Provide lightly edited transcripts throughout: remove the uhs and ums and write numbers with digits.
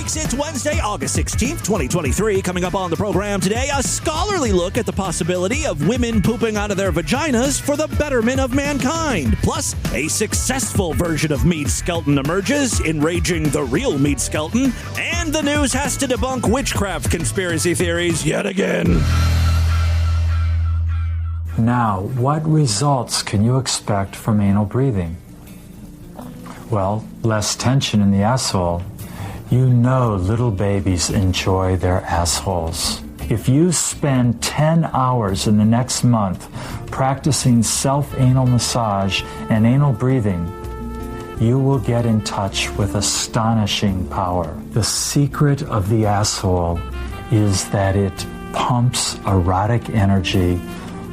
freaks. It's Wednesday, August 16th, 2023. Coming up on the program today, a scholarly look at the possibility of women pooping out of their vaginas for the betterment of mankind. Plus, a successful version of Meade Skelton emerges, enraging the real Meade Skelton. And the news has to debunk witchcraft conspiracy theories yet again. Now, what results can you expect from anal breathing? Well, less tension in the asshole. You know little babies enjoy their assholes. If you spend 10 hours in the next month practicing self-anal massage and anal breathing, you will get in touch with astonishing power. The secret of the asshole is that it pumps erotic energy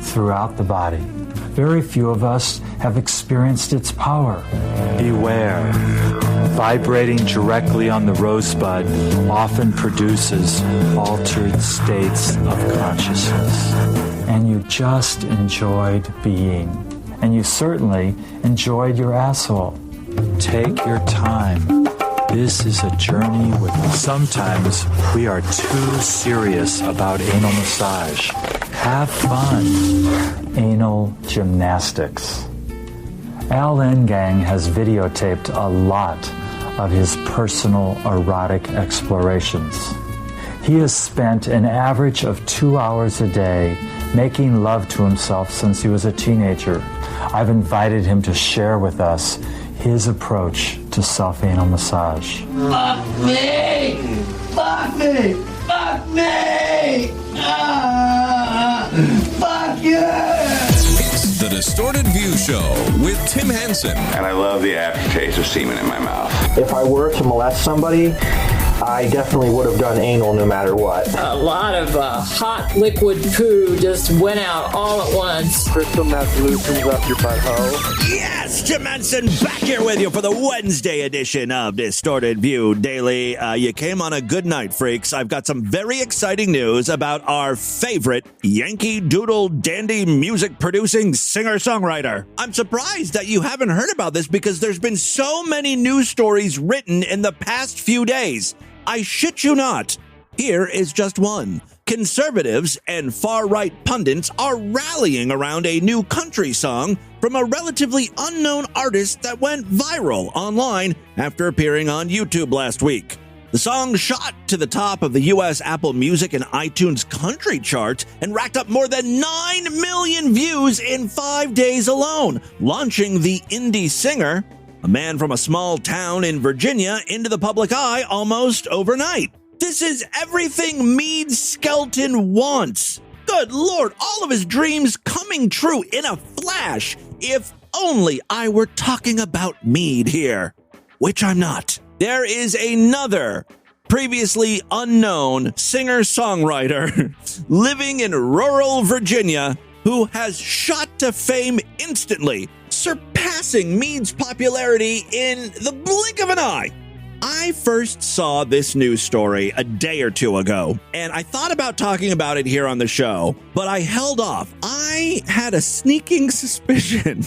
throughout the body. Very few of us have experienced its power. Beware. Vibrating directly on the rosebud often produces altered states of consciousness. And you just enjoyed being. And you certainly enjoyed your asshole. Take your time. This is a journey with sometimes we are too serious about anal massage. Have fun. Anal gymnastics. Al Ngang has videotaped a lot of his personal erotic explorations. He has spent an average of 2 hours a day making love to himself since he was a teenager. I've invited him to share with us his approach to self-anal massage. Fuck me! Fuck me! Fuck me! Fuck you! It's the Distorted View Show with Tim Henson. And I love the aftertaste of semen in my mouth. If I were to molest somebody, I definitely would have done anal no matter what. A lot of hot liquid poo just went out all at once. Crystal meth loosens up your butthole. Yes, Jim Henson back here with you for the Wednesday edition of Distorted View Daily. You came on a good night, freaks. I've got some very exciting news about our favorite Yankee Doodle Dandy music producing singer-songwriter. I'm surprised that you haven't heard about this because there's been so many news stories written in the past few days. I shit you not. Here is just one. Conservatives and far-right pundits are rallying around a new country song from a relatively unknown artist that went viral online after appearing on YouTube last week. The song shot to the top of the U.S. Apple Music and iTunes country chart and racked up more than 9 million views in 5 days alone, launching the indie singer, a man from a small town in Virginia, into the public eye almost overnight. This is everything Meade Skelton wants. Good Lord, all of his dreams coming true in a flash. If only I were talking about Meade here, which I'm not. There is another previously unknown singer-songwriter living in rural Virginia who has shot to fame instantly, surpassing Meade's popularity in the blink of an eye. I first saw this news story a day or two ago, and I thought about talking about it here on the show, but I held off. I had a sneaking suspicion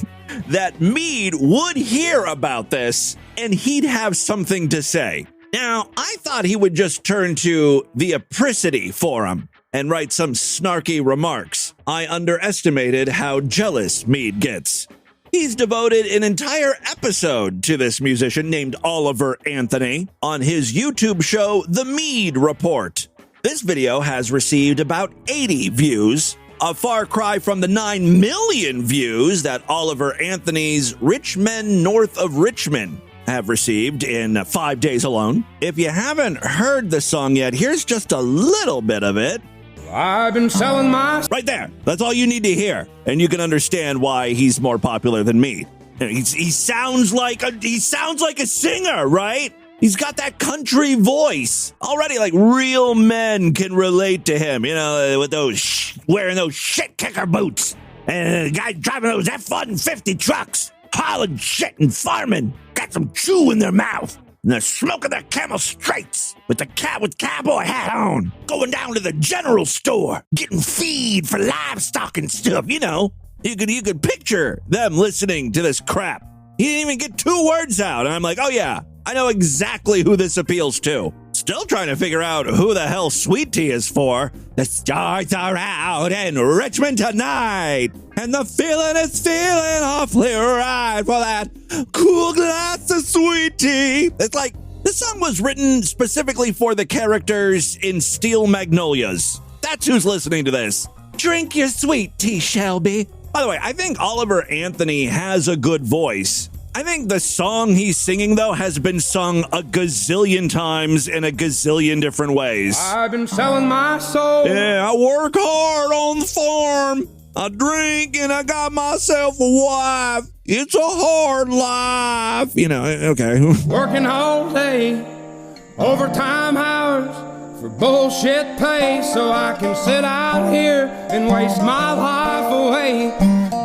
that Meade would hear about this, and he'd have something to say. Now, I thought he would just turn to the Apricity forum and write some snarky remarks. I underestimated how jealous Meade gets. He's devoted an entire episode to this musician named Oliver Anthony on his YouTube show, The Meade Report. This video has received about 80 views, a far cry from the 9 million views that Oliver Anthony's Rich Men North of Richmond have received in 5 days alone. If you haven't heard the song yet, here's just a little bit of it. I've been selling my... Right there. That's all you need to hear. And you can understand why he's more popular than me. He sounds like a singer, right? He's got that country voice. Already, like, real men can relate to him, you know, with those wearing those shit kicker boots. And the guy driving those F-150 trucks, hauling shit and farming. Got some chew in their mouth. And they're smoking their Camel Straights with the cowboy hat on, going down to the general store, getting feed for livestock and stuff. You know, you could picture them listening to this crap. He didn't even get 2 words out, and I'm like, oh yeah, I know exactly who this appeals to. Still trying to figure out who the hell Sweet Tea is for. The stars are out in Richmond tonight, and the feeling is feeling awfully right for that cool glass of sweet tea. It's like, this song was written specifically for the characters in Steel Magnolias. That's who's listening to this. Drink your sweet tea, Shelby. By the way, I think Oliver Anthony has a good voice. I think the song he's singing, though, has been sung a gazillion times in a gazillion different ways. I've been selling my soul. Yeah, I work hard on the farm. I drink and I got myself a wife. It's a hard life. You know, okay. Working all day, overtime hours for bullshit pay, so I can sit out here and waste my life away.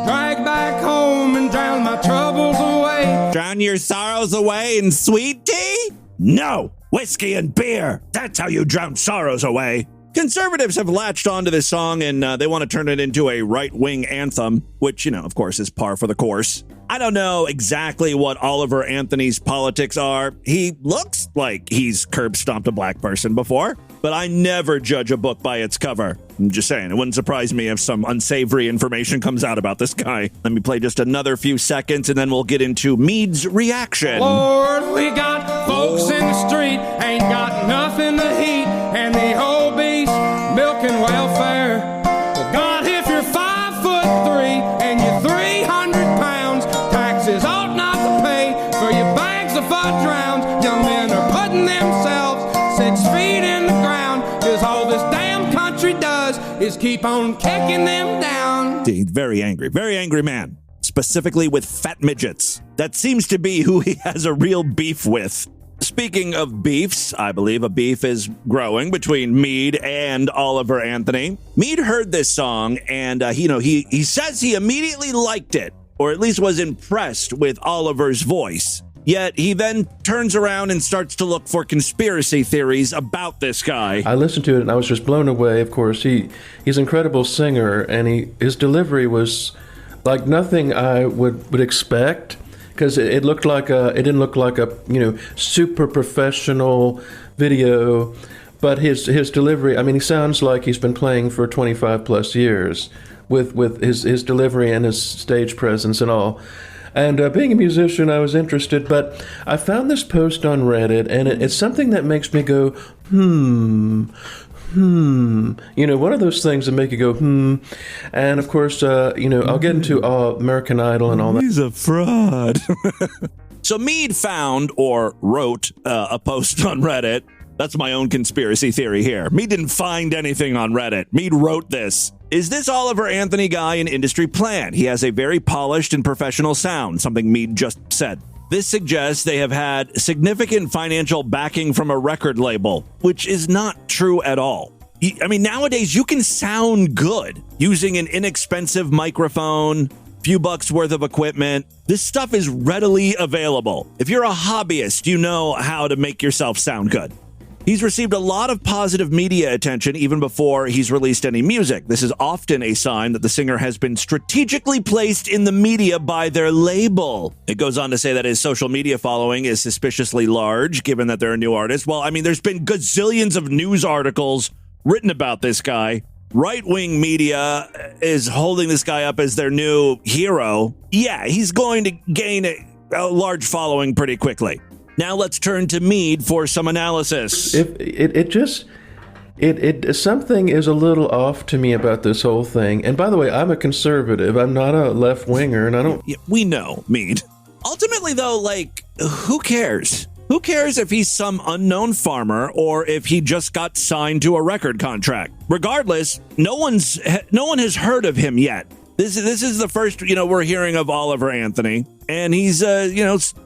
Drag back home and drown my troubles away. Drown your sorrows away in sweet tea? No, whiskey and beer. That's how you drown sorrows away. Conservatives have latched onto this song and they want to turn it into a right-wing anthem, which, you know, of course, is par for the course. I don't know exactly what Oliver Anthony's politics are. He looks like he's curb-stomped a black person before, but I never judge a book by its cover. I'm just saying, it wouldn't surprise me if some unsavory information comes out about this guy. Let me play just another few seconds, and then we'll get into Meade's reaction. Lord, we got folks in the street, ain't got nothing to eat, and the whole beast milking welfare. Well, God, if you're 5'3" and you're 300 pounds, taxes ought not to pay for your bags of fudge rounds. Young men are putting themselves 6 feet in the ground, 'cause all this damn country does is keep on kicking them down. He's very angry man, specifically with fat midgets. That seems to be who he has a real beef with. Speaking of beefs, I believe a beef is growing between Meade and Oliver Anthony. Meade heard this song and, he says he immediately liked it, or at least was impressed with Oliver's voice. Yet he then turns around and starts to look for conspiracy theories about this guy. I listened to it and I was just blown away. Of course, he's an incredible singer, and his delivery was like nothing I would expect. Because it didn't look like a super professional video, but his delivery, I mean, he sounds like he's been playing for 25 plus years with his delivery and his stage presence and all. And being a musician, I was interested, but I found this post on Reddit, and it's something that makes me go, one of those things that make you go, And of course, I'll get into American Idol and all that. He's a fraud. So Meade found or wrote a post on Reddit. That's my own conspiracy theory here. Meade didn't find anything on Reddit. Meade wrote this. Is this Oliver Anthony guy an industry plant? He has a very polished and professional sound, something Meade just said. This suggests they have had significant financial backing from a record label, which is not true at all. I mean, nowadays you can sound good using an inexpensive microphone, few bucks worth of equipment. This stuff is readily available. If you're a hobbyist, you know how to make yourself sound good. He's received a lot of positive media attention even before he's released any music. This is often a sign that the singer has been strategically placed in the media by their label. It goes on to say that his social media following is suspiciously large, given that they're a new artist. Well, I mean, there's been gazillions of news articles written about this guy. Right-wing media is holding this guy up as their new hero. Yeah, he's going to gain a large following pretty quickly. Now let's turn to Meade for some analysis. Something is a little off to me about this whole thing. And by the way, I'm a conservative. I'm not a left-winger, and I don't... Yeah, we know, Meade. Ultimately, though, who cares? Who cares if he's some unknown farmer or if he just got signed to a record contract? Regardless, no one has heard of him yet. This is the first, we're hearing of Oliver Anthony, and he's,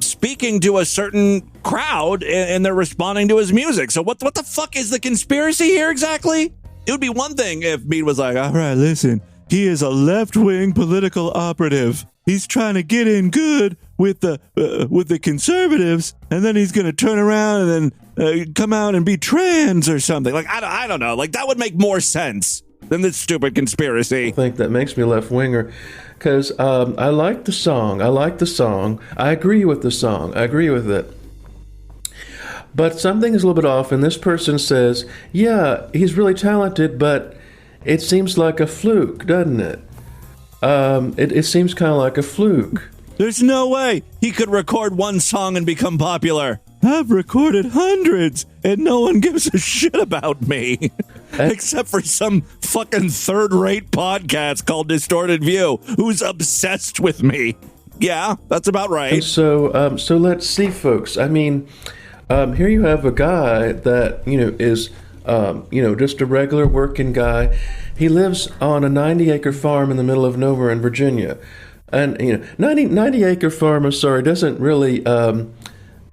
speaking to a certain crowd, and they're responding to his music. So what the fuck is the conspiracy here exactly? It would be one thing if Meade was like, all right, listen, he is a left-wing political operative. He's trying to get in good with the conservatives, and then he's going to turn around and then come out and be trans or something. I don't know. That would make more sense than this stupid conspiracy. I think that makes me left-winger because I like the song. I agree with the song. I agree with it. but something is a little bit off, and this person says, yeah, he's really talented, but it seems like a fluke, doesn't it? It seems kind of like a fluke. There's no way he could record one song and become popular. I've recorded hundreds, and no one gives a shit about me. Except for some fucking third-rate podcast called Distorted View, who's obsessed with me. Yeah, that's about right. And so, so let's see, folks. I mean, here you have a guy that, is, just a regular working guy. He lives on a 90-acre farm in the middle of nowhere in Virginia. And, 90-acre farm, I'm sorry, doesn't really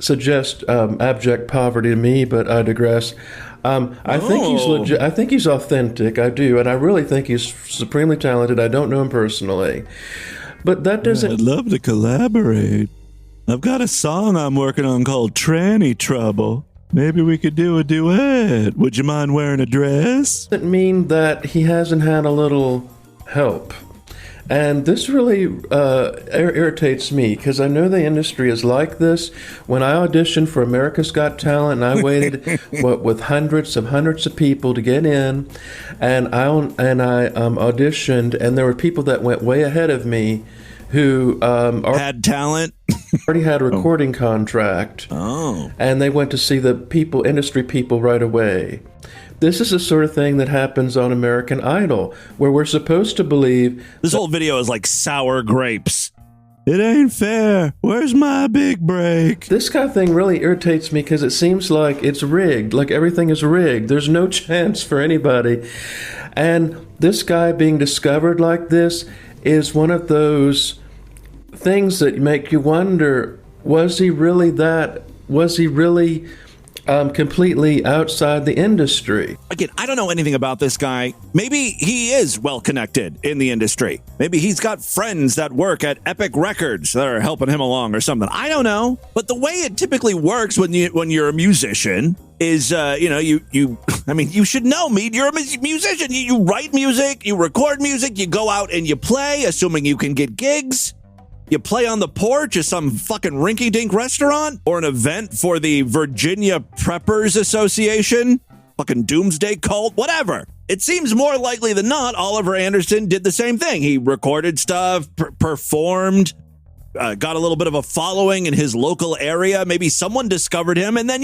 suggest abject poverty to me, but I digress. I think he's legit. I think he's authentic. I do, and I really think he's supremely talented. I don't know him personally, but that doesn't. I'd love to collaborate. I've got a song I'm working on called Tranny Trouble. Maybe we could do a duet. Would you mind wearing a dress? Doesn't mean that he hasn't had a little help. And this really irritates me because I know the industry is like this. When I auditioned for America's Got Talent, and I waited with hundreds of people to get in, and I auditioned, and there were people that went way ahead of me who had talent, already had a recording contract, and they went to see the industry people right away. This is the sort of thing that happens on American Idol, where we're supposed to believe... This whole video is like sour grapes. It ain't fair. Where's my big break? This kind of thing really irritates me because it seems like it's rigged, like everything is rigged. There's no chance for anybody. And this guy being discovered like this is one of those things that make you wonder, was he really completely outside the industry? Again, I don't know anything about this guy. Maybe he is well connected in the industry. Maybe he's got friends that work at Epic Records that are helping him along or something. I don't know. But the way it typically works when you're a musician is, you should know, Meade. You're a musician. You write music, you record music, you go out and you play, assuming you can get gigs. You play on the porch of some fucking rinky-dink restaurant or an event for the Virginia Preppers Association, fucking doomsday cult, whatever. It seems more likely than not Oliver Anderson did the same thing. He recorded stuff, performed, got a little bit of a following in his local area. Maybe someone discovered him, and then,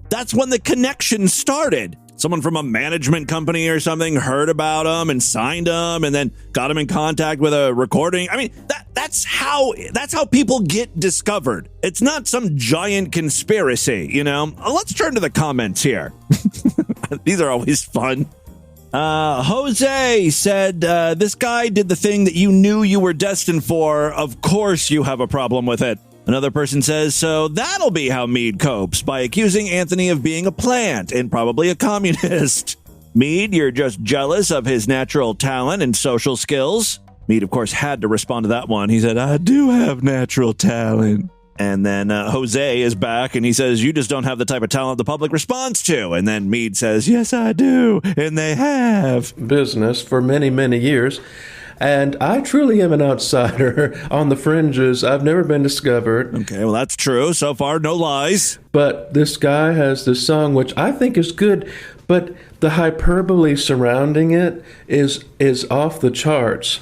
that's when the connection started. Someone from a management company or something heard about him and signed him and then got him in contact with a recording. I mean, that's how people get discovered. It's not some giant conspiracy, Let's turn to the comments here. These are always fun. Jose said, this guy did the thing that you knew you were destined for. Of course you have a problem with it. Another person says, so that'll be how Meade copes, by accusing Anthony of being a plant and probably a communist. Meade, you're just jealous of his natural talent and social skills. Meade, of course, had to respond to that one. He said, I do have natural talent. And then Jose is back and he says, you just don't have the type of talent the public responds to. And then Meade says, yes, I do. And they have. Business for many, many years. And I truly am an outsider on the fringes. I've never been discovered. Okay, well, that's true. So far, no lies. But this guy has this song, which I think is good, but the hyperbole surrounding it is off the charts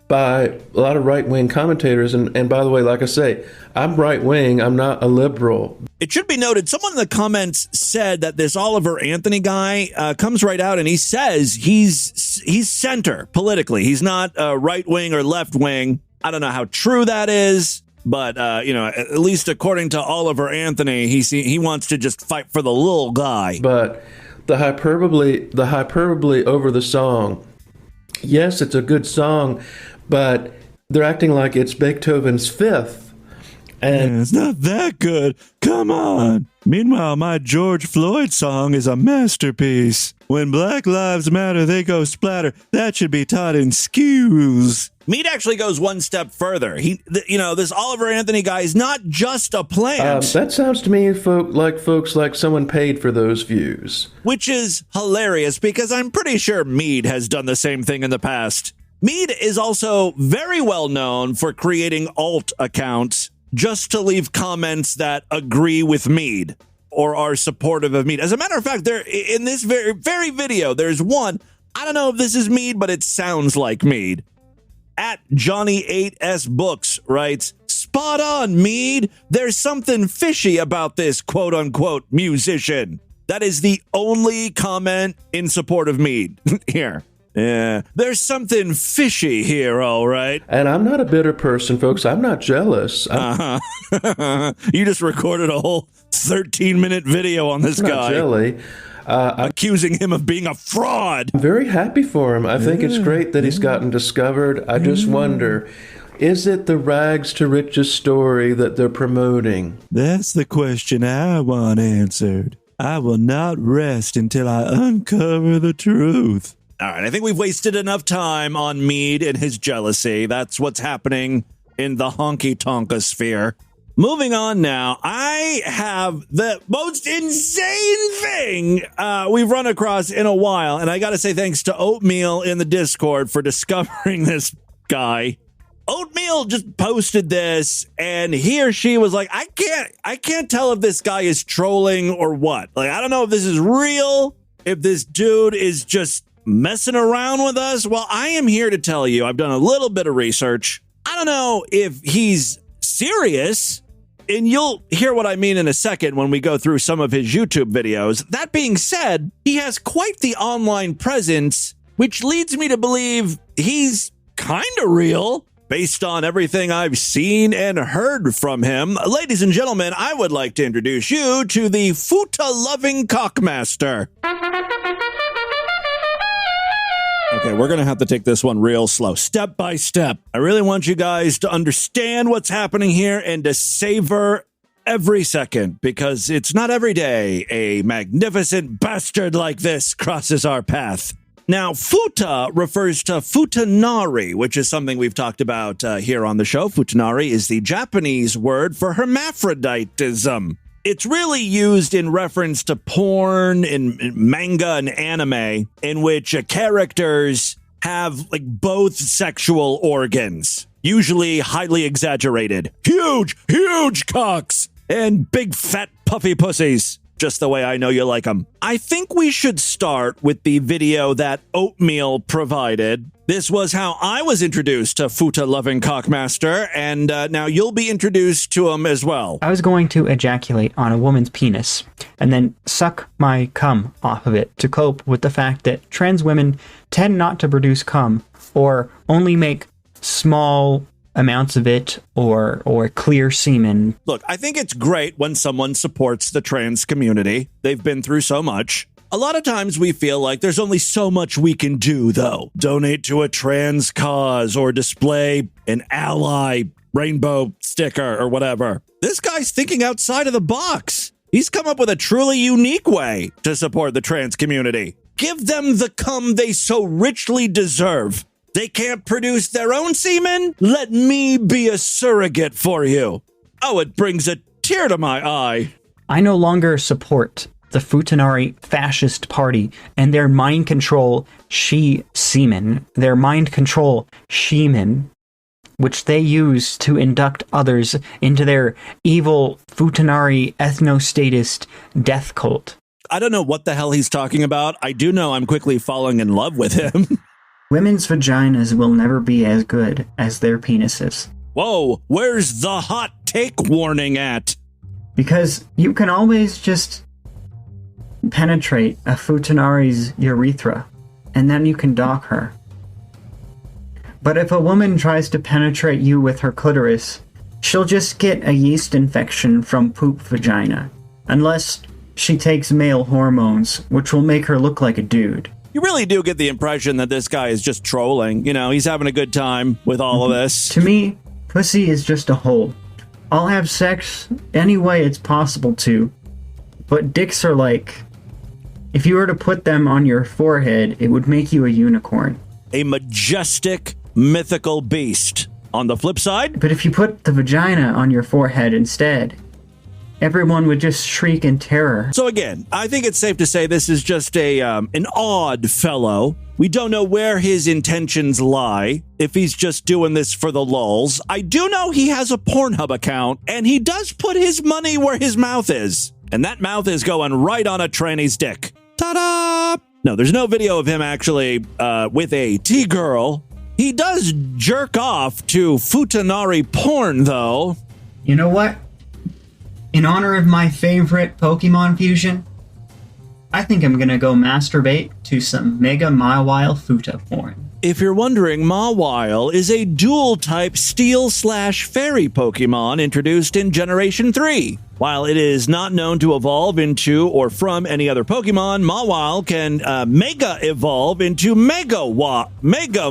by a lot of right-wing commentators. And by the way, like I say, I'm right-wing. I'm not a liberal. It should be noted, someone in the comments said that this Oliver Anthony guy comes right out and he says he's center politically. He's not right-wing or left-wing. I don't know how true that is, but, at least according to Oliver Anthony, he wants to just fight for the little guy. But the hyperbole over the song, yes, it's a good song, but they're acting like it's Beethoven's Fifth. And it's not that good. Come on. Meanwhile, my George Floyd song is a masterpiece. When Black Lives Matter, they go splatter. That should be taught in schools. Meade actually goes one step further. This Oliver Anthony guy is not just a plant. That sounds to me folks like someone paid for those views. Which is hilarious because I'm pretty sure Meade has done the same thing in the past. Meade is also very well known for creating alt accounts just to leave comments that agree with Meade or are supportive of Meade. As a matter of fact, there in this very video, there's one. I don't know if this is Meade, but it sounds like Meade. At Johnny8S Books writes, "Spot on, Meade. There's something fishy about this quote-unquote musician." That is the only comment in support of Meade here. Yeah, there's something fishy here, all right. And I'm not a bitter person, folks. I'm not jealous. You just recorded a whole 13-minute video on this guy. Jelly. Accusing him of being a fraud. I'm very happy for him. I think it's great that he's gotten discovered. I just wonder, is it the rags to riches story that they're promoting? That's the question I want answered. I will not rest until I uncover the truth. All right, I think we've wasted enough time on Meade and his jealousy. That's what's happening in the honky-tonka sphere. Moving on now, I have the most insane thing we've run across in a while, and I got to say thanks to Oatmeal in the Discord for discovering this guy. Oatmeal just posted this, and he or she was like, I can't tell if this guy is trolling or what. Like, I don't know if this is real, if this dude is just messing around with us. Well, I am here to tell you, I've done a little bit of research. I don't know if he's serious, and you'll hear what I mean in a second when we go through some of his YouTube videos. That being said, he has quite the online presence, which leads me to believe he's kind of real based on everything I've seen and heard from him. Ladies and gentlemen, I would like to introduce you to the Futa-loving cockmaster. Okay, we're going to have to take this one real slow, step by step. I really want you guys to understand what's happening here and to savor every second, because it's not every day a magnificent bastard like this crosses our path. Now, Futa refers to Futanari, which is something we've talked about here on the show. Futanari is the Japanese word for hermaphroditism. It's really used in reference to porn in manga and anime, in which characters have like both sexual organs, usually highly exaggerated. Huge cocks and big fat puffy pussies, just the way I know you like them. I think we should start with the video that Oatmeal provided. This was how I was introduced to Futa-loving cockmaster, and now you'll be introduced to him as well. I was going to ejaculate on a woman's penis and then suck my cum off of it to cope with the fact that trans women tend not to produce cum or only make small amounts of it or clear semen. Look, I think it's great when someone supports the trans community. They've been through so much. A lot of times we feel like there's only so much we can do, though. Donate to a trans cause or display an ally rainbow sticker or whatever. This guy's thinking outside of the box. He's come up with a truly unique way to support the trans community. Give them the cum they so richly deserve. They can't produce their own semen? Let me be a surrogate for you. Oh, it brings a tear to my eye. I no longer support the Futanari fascist party and their mind control she-semen, which they use to induct others into their evil Futanari ethno-statist death cult. I don't know what the hell he's talking about. I do know I'm quickly falling in love with him. Women's vaginas will never be as good as their penises. Whoa, where's the hot take warning at? Because you can always just penetrate a Futanari's urethra, and then you can dock her. But if a woman tries to penetrate you with her clitoris, she'll just get a yeast infection from poop vagina, unless she takes male hormones, which will make her look like a dude. You really do get the impression that this guy is just trolling. You know, he's having a good time with all of this. To me, pussy is just a hole. I'll have sex any way it's possible to, but dicks are like, if you were to put them on your forehead, it would make you a unicorn. A majestic, mythical beast. On the flip side, but if you put the vagina on your forehead instead, everyone would just shriek in terror. So again, I think it's safe to say this is just an odd fellow. We don't know where his intentions lie, if he's just doing this for the lulz. I do know he has a Pornhub account, and he does put his money where his mouth is. And that mouth is going right on a tranny's dick. Ta-da! No, there's no video of him actually with a T-girl. He does jerk off to Futanari porn, though. You know what? In honor of my favorite Pokemon fusion, I think I'm gonna go masturbate to some Mega Mawile Futa porn. If you're wondering, Mawile is a dual-type Steel/Fairy Pokemon introduced in Generation 3. While it is not known to evolve into or from any other Pokemon, Mawile can Mega Evolve into Mega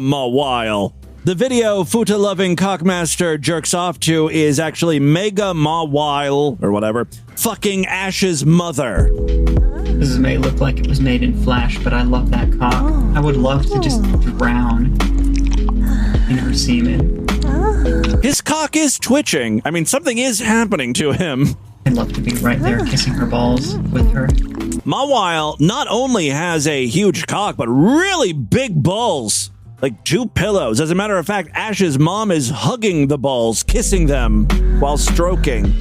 Mawile. The video Futa-loving Cockmaster jerks off to is actually Mega Mawile, or whatever, fucking Ash's mother. This may look like it was made in Flash, but I love that cock. I would love to just drown in her semen. His cock is twitching. I mean, something is happening to him. I'd love to be right there kissing her balls with her. Mawile not only has a huge cock, but really big balls. Like 2 pillows. As a matter of fact, Ash's mom is hugging the balls, kissing them while stroking.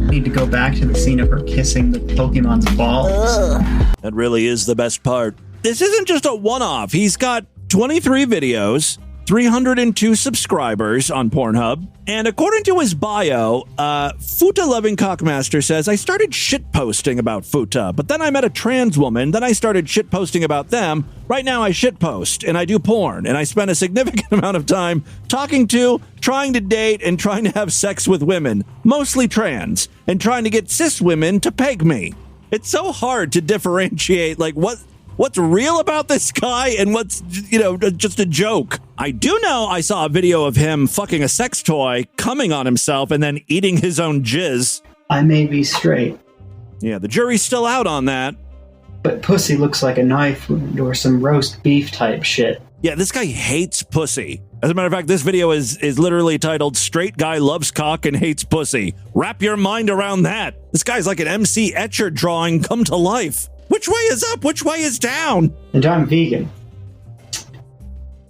Need to go back to the scene of her kissing the Pokemon's balls. That really is the best part. This isn't just a one-off. He's got 23 videos, 302 subscribers on Pornhub, and according to his bio, Futa-loving Cockmaster says, I started shitposting about Futa, but then I met a trans woman, then I started shitposting about them. Right now I shitpost, and I do porn, and I spend a significant amount of time talking to, trying to date, and trying to have sex with women, mostly trans, and trying to get cis women to peg me. It's so hard to differentiate, like, what's real about this guy and what's, just a joke. I do know I saw a video of him fucking a sex toy, coming on himself, and then eating his own jizz. I may be straight. Yeah, the jury's still out on that. But pussy looks like a knife wound or some roast beef type shit. Yeah, this guy hates pussy. As a matter of fact, this video is literally titled, Straight Guy Loves Cock and Hates Pussy. Wrap your mind around that. This guy's like an MC Etcher drawing come to life. Which way is up? Which way is down? And I'm vegan.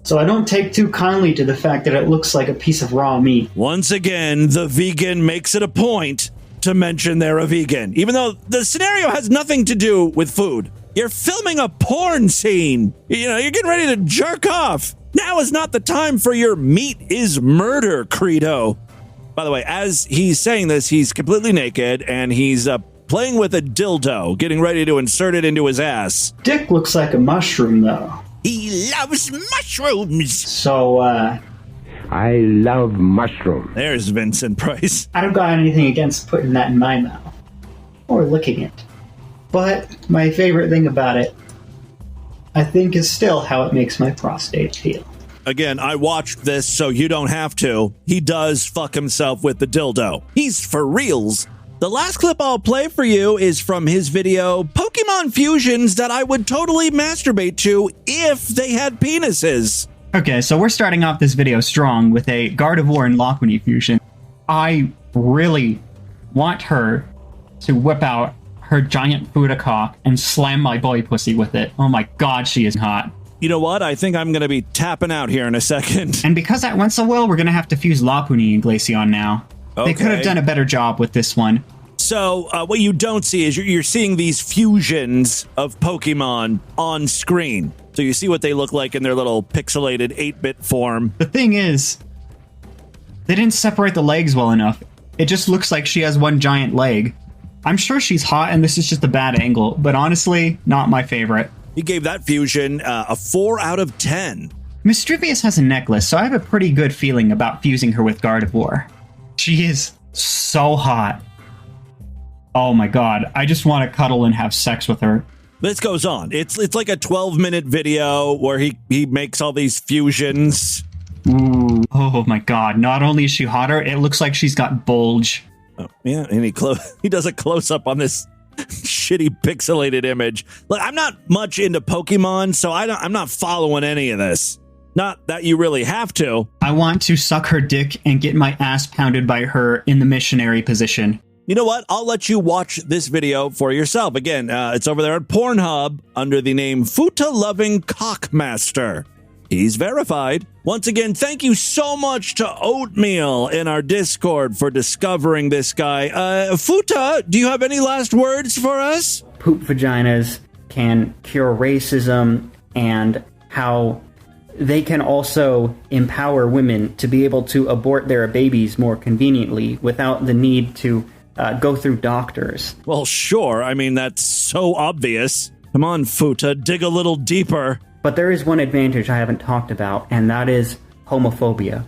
So I don't take too kindly to the fact that it looks like a piece of raw meat. Once again, the vegan makes it a point to mention they're a vegan, even though the scenario has nothing to do with food. You're filming a porn scene. You're getting ready to jerk off. Now is not the time for your meat is murder credo. By the way, as he's saying this, he's completely naked and he's playing with a dildo, getting ready to insert it into his ass. Dick looks like a mushroom, though. He loves mushrooms. So, I love mushrooms. There's Vincent Price. I don't got anything against putting that in my mouth. Or licking it. But my favorite thing about it, I think, is still how it makes my prostate feel. Again, I watched this, so you don't have to. He does fuck himself with the dildo. He's for reals. The last clip I'll play for you is from his video, Pokemon Fusions that I would totally masturbate to if they had penises. Okay, so we're starting off this video strong with a Gardevoir and Lopunny fusion. I really want her to whip out her giant Futa cock and slam my boy pussy with it. Oh my god, she is hot. You know what? I think I'm going to be tapping out here in a second. And because that went so well, we're going to have to fuse Lopunny and Glaceon now. Okay. They could have done a better job with this one. So what you don't see is you're seeing these fusions of Pokemon on screen. So you see what they look like in their little pixelated 8-bit form. The thing is, they didn't separate the legs well enough. It just looks like she has one giant leg. I'm sure she's hot and this is just a bad angle, but honestly, not my favorite. He gave that fusion a 4 out of 10. Mischievous has a necklace, so I have a pretty good feeling about fusing her with Gardevoir. She is so hot. Oh my god, I just want to cuddle and have sex with her. This goes on. It's like a 12-minute video where he makes all these fusions. Ooh. Oh my god, not only is she hotter, it looks like she's got bulge. Oh, yeah, and he does a close-up on this shitty pixelated image. Look, I'm not much into Pokemon, so I'm not following any of this. Not that you really have to. I want to suck her dick and get my ass pounded by her in the missionary position. You know what? I'll let you watch this video for yourself. Again, it's over there at Pornhub under the name Futa-loving Cockmaster. He's verified. Once again, thank you so much to Oatmeal in our Discord for discovering this guy. Futa, do you have any last words for us? Poop vaginas can cure racism, and how they can also empower women to be able to abort their babies more conveniently without the need to go through doctors. Well, sure. I mean, that's so obvious. Come on, Futa, dig a little deeper. But there is one advantage I haven't talked about, and that is homophobia.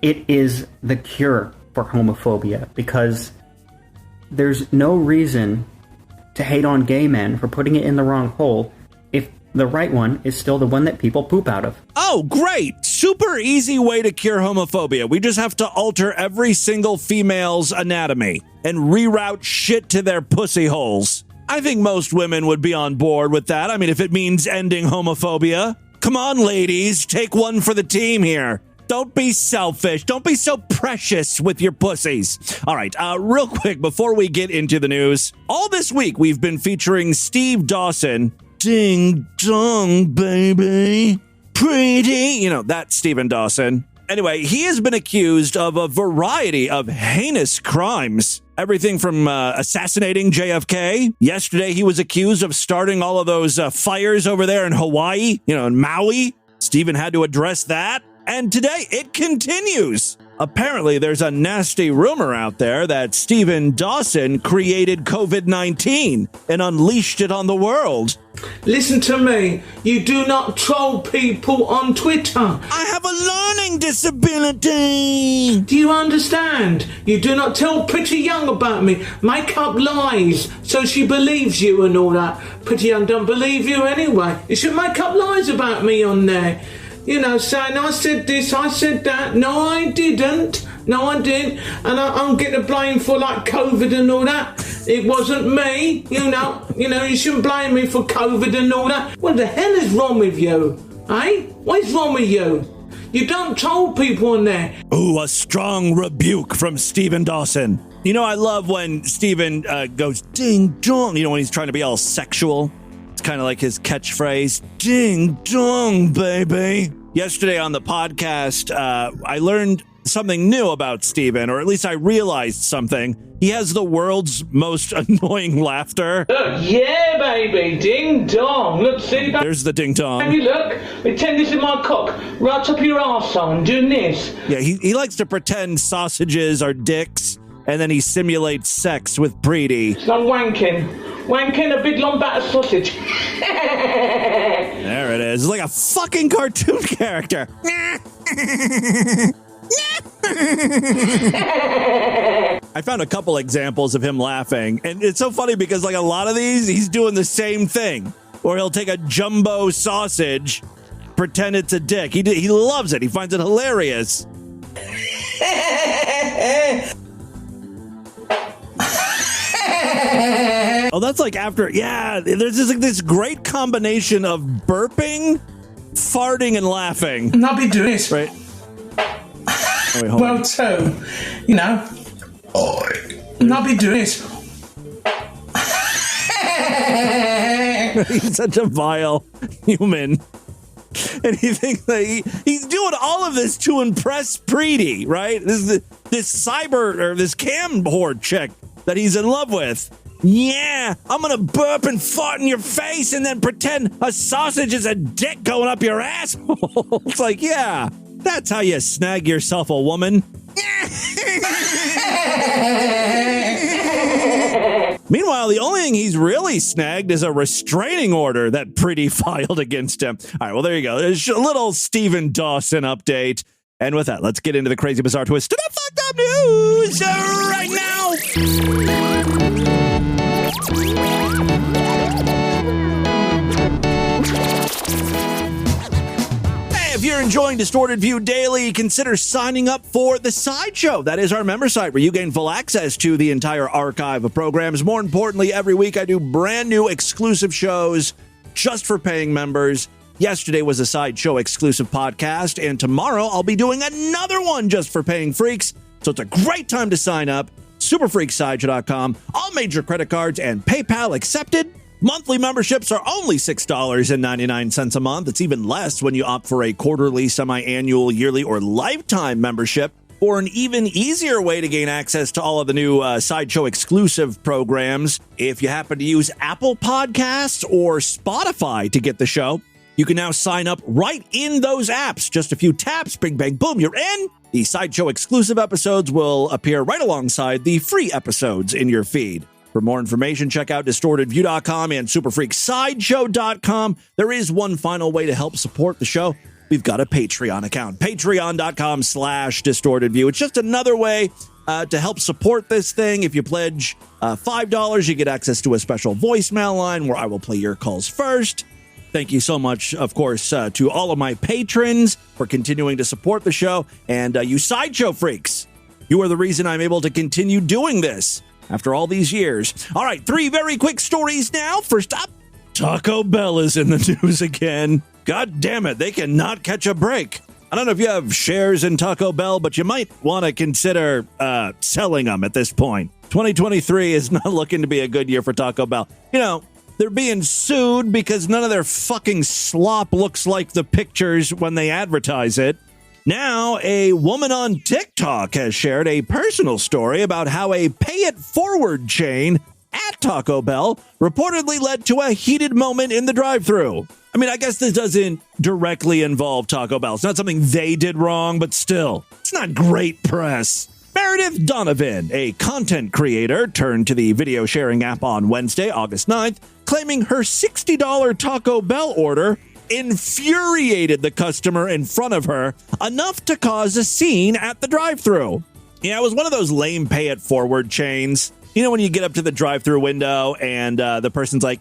It is the cure for homophobia, because there's no reason to hate on gay men for putting it in the wrong hole if the right one is still the one that people poop out of. Oh, great. Super easy way to cure homophobia. We just have to alter every single female's anatomy and reroute shit to their pussy holes. I think most women would be on board with that. I mean, if it means ending homophobia. Come on, ladies, take one for the team here. Don't be selfish. Don't be so precious with your pussies. All right, real quick, before we get into the news, all this week we've been featuring Steve Dawson. Ding dong, baby. Pretty. You know, that's Steven Dawson. Anyway, he has been accused of a variety of heinous crimes. Everything from assassinating JFK. Yesterday, he was accused of starting all of those fires over there in Hawaii, in Maui. Stephen had to address that. And today, it continues. Apparently, there's a nasty rumor out there that Steven Dawson created COVID-19 and unleashed it on the world. Listen to me. You do not troll people on Twitter. I have a learning disability. Do you understand? You do not tell Pretty Young about me. Make up lies so she believes you and all that. Pretty Young don't believe you anyway. You should make up lies about me on there. Saying I said this, I said that. No, I didn't. No, I didn't. And I'm getting blamed for COVID and all that. It wasn't me. You shouldn't blame me for COVID and all that. What the hell is wrong with you? Eh? What is wrong with you? You don't troll people on there. Ooh, a strong rebuke from Steven Dawson. I love when Steven goes ding dong. When he's trying to be all sexual. It's kind of like his catchphrase, ding dong, baby. Yesterday on the podcast, I learned something new about Steven, or at least I realized something. He has the world's most annoying laughter. Look, yeah, baby, ding dong. Look, see that? There's the ding dong. Baby, look, pretend this is my cock. Right up your arsehole and doing this. Yeah, he likes to pretend sausages are dicks, and then he simulates sex with Preety. It's not wanking. Wanking a big long battered sausage. There it is. It's like a fucking cartoon character. I found a couple examples of him laughing, and it's so funny because a lot of these, he's doing the same thing. Or he'll take a jumbo sausage, pretend it's a dick. He loves it. He finds it hilarious. Oh, that's after, there's this great combination of burping, farting, and laughing. And I'll be doing this. Right. Oh, wait, well, too, and I'll be doing this. He's such a vile human. And he thinks that he's doing all of this to impress Preety, right? This cam whore chick that he's in love with. Yeah, I'm gonna burp and fart in your face and then pretend a sausage is a dick going up your asshole. It's yeah, that's how you snag yourself a woman. Meanwhile, the only thing he's really snagged is a restraining order that Preety filed against him. All right, well, there you go. There's a little Steven Dawson update. And with that, let's get into the crazy, bizarre twist to the fucked up news right now. If you're enjoying Distorted View Daily, consider signing up for the Sideshow. That is our member site where you gain full access to the entire archive of programs. More importantly, every week I do brand new exclusive shows just for paying members. Yesterday was a Sideshow exclusive podcast, and tomorrow I'll be doing another one just for paying freaks. So it's a great time to sign up. Superfreaksideshow.com. All major credit cards and PayPal accepted. Monthly memberships are only $6.99 a month. It's even less when you opt for a quarterly, semi-annual, yearly, or lifetime membership. For an even easier way to gain access to all of the new Sideshow exclusive programs, if you happen to use Apple Podcasts or Spotify to get the show, you can now sign up right in those apps. Just a few taps, bing, bang, boom, you're in. The Sideshow exclusive episodes will appear right alongside the free episodes in your feed. For more information, check out DistortedView.com and SuperFreakSideshow.com. There is one final way to help support the show. We've got a Patreon account, patreon.com/DistortedView. It's just another way to help support this thing. If you pledge $5, you get access to a special voicemail line where I will play your calls first. Thank you so much, of course, to all of my patrons for continuing to support the show. And you Sideshow freaks, you are the reason I'm able to continue doing this after all these years. All right, 3 very quick stories now. First up, Taco Bell is in the news again. God damn it, they cannot catch a break. I don't know if you have shares in Taco Bell, but you might want to consider selling them at this point. 2023 is not looking to be a good year for Taco Bell. You know, they're being sued because none of their fucking slop looks like the pictures when they advertise it. Now, a woman on TikTok has shared a personal story about how a pay-it-forward chain at Taco Bell reportedly led to a heated moment in the drive-thru. I mean, I guess this doesn't directly involve Taco Bell. It's not something they did wrong, but still, it's not great press. Meredith Donovan, a content creator, turned to the video sharing app on Wednesday, August 9th, claiming her $60 Taco Bell order infuriated the customer in front of her enough to cause a scene at the drive-thru. Yeah, it was one of those lame pay-it-forward chains. You know, when you get up to the drive-thru window and the person's like,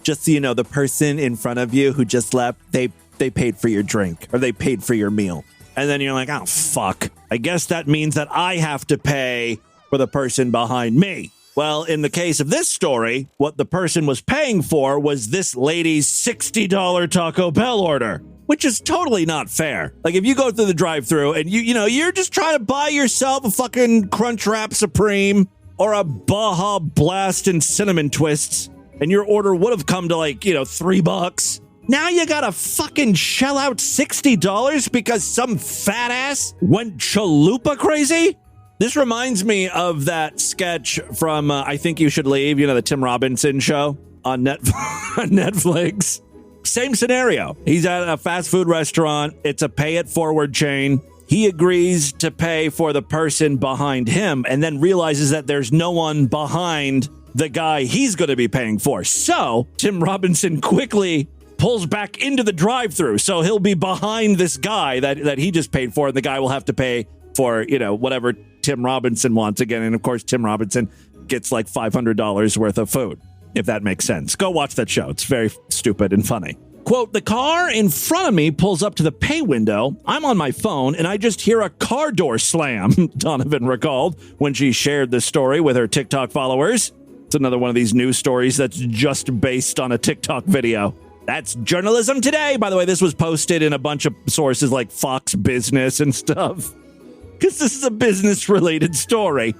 just so you know, the person in front of you who just left, they paid for your drink or they paid for your meal. And then you're like, oh, fuck. I guess that means that I have to pay for the person behind me. Well, in the case of this story, what the person was paying for was this lady's $60 Taco Bell order, which is totally not fair. Like, if you go through the drive-thru and you're just trying to buy yourself a fucking Crunchwrap Supreme or a Baja Blast and Cinnamon Twists, and your order would have come to $3. Now you gotta fucking shell out $60 because some fat ass went chalupa crazy? This reminds me of that sketch from I Think You Should Leave, the Tim Robinson show on Netflix. Same scenario. He's at a fast food restaurant. It's a pay-it-forward chain. He agrees to pay for the person behind him and then realizes that there's no one behind the guy he's going to be paying for. So Tim Robinson quickly pulls back into the drive-thru. So he'll be behind this guy that he just paid for. And the guy will have to pay for, whatever Tim Robinson wants again. And of course, Tim Robinson gets like $500 worth of food, if that makes sense. Go watch that show. It's very stupid and funny. Quote, the car in front of me pulls up to the pay window. I'm on my phone and I just hear a car door slam, Donovan recalled when she shared this story with her TikTok followers. It's another one of these news stories that's just based on a TikTok video. That's journalism today. By the way, this was posted in a bunch of sources like Fox Business and stuff, because this is a business-related story.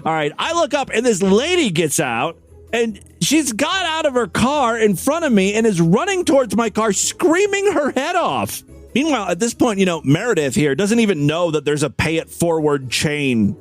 All right, I look up and this lady gets out and she's got out of her car in front of me and is running towards my car, screaming her head off. Meanwhile, at this point, Meredith here doesn't even know that there's a pay-it-forward chain